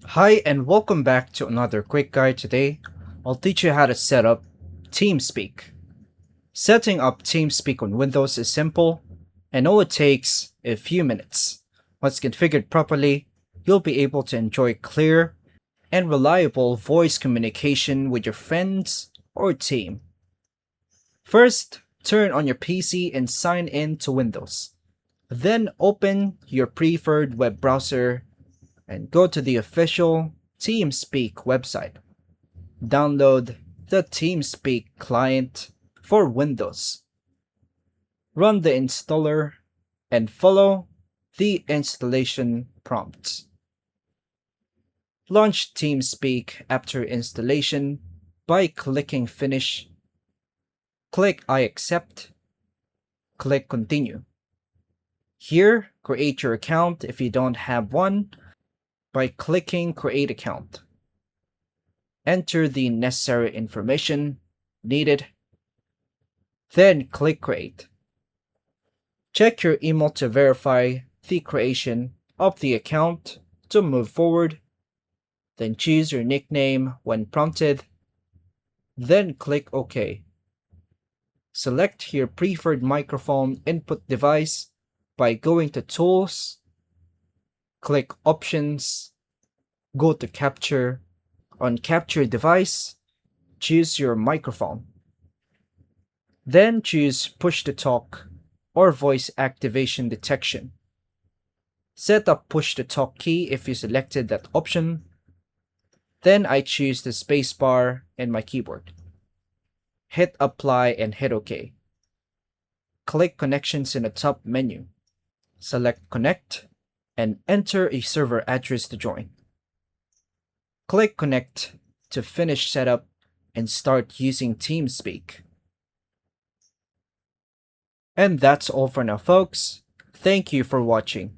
Hi and welcome back to another quick guide. Today, I'll teach you how to set up TeamSpeak. Setting up TeamSpeak on Windows is simple and all it takes a few minutes. Once configured properly, you'll be able to enjoy clear and reliable voice communication with your friends or team. First, turn on your PC and sign in to Windows. Then open your preferred web browser and go to the official TeamSpeak website. Download the TeamSpeak client for Windows. Run the installer and follow the installation prompts. Launch TeamSpeak after installation by clicking Finish. Click I accept. Click Continue. Here, create your account if you don't have one by clicking Create Account. Enter the necessary information needed, then click Create. Check your email to verify the creation of the account to move forward, then choose your nickname when prompted, then click OK. Select your preferred microphone input device by going to Tools, click Options, go to Capture. On Capture Device, choose your microphone. Then choose Push to Talk or Voice Activation Detection. Set up Push to Talk key if you selected that option. Then I choose the spacebar in my keyboard. Hit Apply and hit OK. Click Connections in the top menu. Select Connect and enter a server address to join. Click Connect to finish setup and start using TeamSpeak. And that's all for now, folks. Thank you for watching.